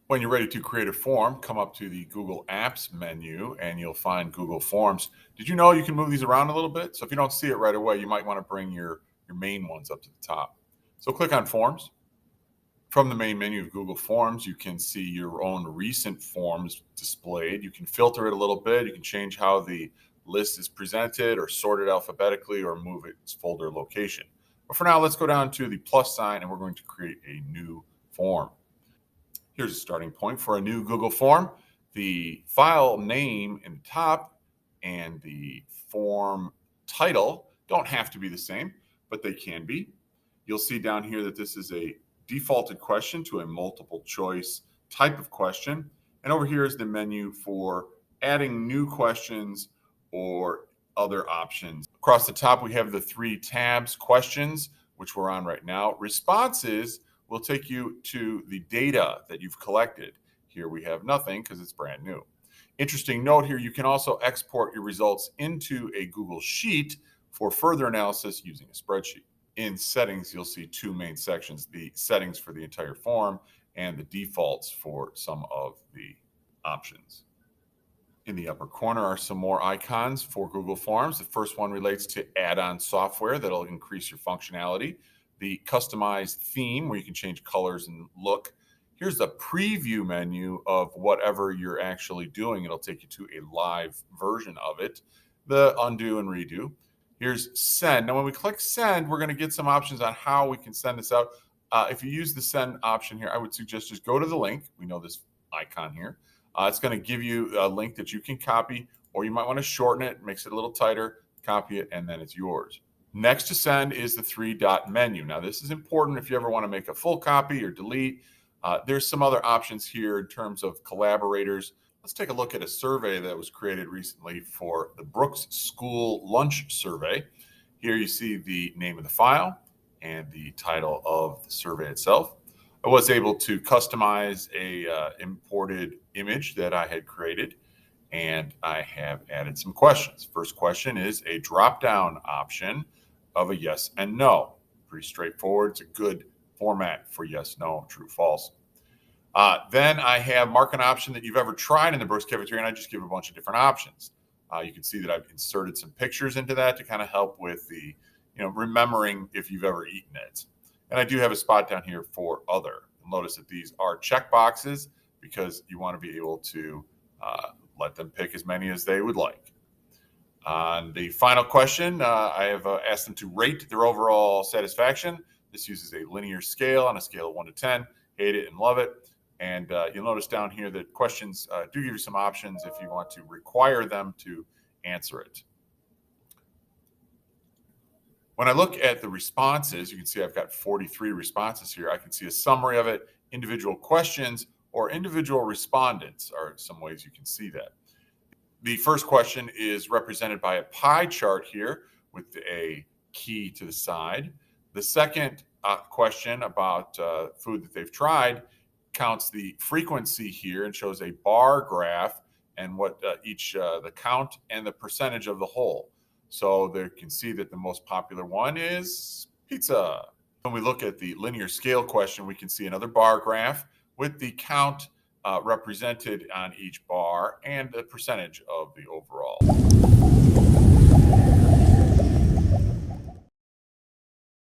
When you're ready to create a form, come up to the Google Apps menu and you'll find Google Forms. Did you know you can move these around a little bit? So if you don't see it right away, you might want to bring your main ones up to the top. So click on Forms. From the main menu of Google Forms, you can see your own recent forms displayed. You can filter it a little bit. You can change how the list is presented or sort it alphabetically or move its folder location. But for now, let's go down to the plus sign and we're going to create a new form. Here's a starting point for a new Google form. The file name in the top and the form title don't have to be the same, but they can be. You'll see down here that this is a defaulted question to a multiple choice type of question. And over here is the menu for adding new questions or other options. Across the top, we have the 3 tabs: questions, which we're on right now; responses will take you to the data that you've collected. Here we have nothing because it's brand new. Interesting note here, you can also export your results into a Google Sheet for further analysis using a spreadsheet. In settings, you'll see 2 main sections: the settings for the entire form and the defaults for some of the options. In the upper corner are some more icons for Google Forms. The first one relates to add-on software that'll increase your functionality. The customized theme, where you can change colors and look. Here's the preview menu of whatever you're actually doing. It'll take you to a live version of it. The undo and redo. Here's send. Now, when we click send, we're going to get some options on how we can send this out. If you use the send option here, I would suggest just go to the link. We know this icon here. It's going to give you a link that you can copy, or you might want to shorten it, makes it a little tighter, copy it, and then it's yours. Next to send is the 3-dot menu. Now, this is important if you ever want to make a full copy or delete. There's some other options here in terms of collaborators. Let's take a look at a survey that was created recently for the Brooks School Lunch Survey. Here you see the name of the file and the title of the survey itself. I was able to customize a imported image that I had created, and I have added some questions. First question is a drop-down option of a yes and no. Pretty straightforward. It's a good format for yes, no, true, false. Then I have mark an option that you've ever tried in the Brooks Cafeteria, and I just give a bunch of different options. You can see that I've inserted some pictures into that to kind of help with the, remembering if you've ever eaten it. And I do have a spot down here for other. Notice that these are check boxes because you want to be able to let them pick as many as they would like. On the final question, I have asked them to rate their overall satisfaction. This uses a linear scale on a scale of 1 to 10. Hate it and love it. And you'll notice down here that questions do give you some options if you want to require them to answer it. When I look at the responses, you can see I've got 43 responses here. I can see a summary of it, individual questions, or individual respondents are some ways you can see that. The first question is represented by a pie chart here with a key to the side. The second question about food that they've tried counts the frequency here and shows a bar graph and what the count and the percentage of the whole. So they can see that the most popular one is pizza. When we look at the linear scale question, we can see another bar graph with the count represented on each bar and the percentage of the overall.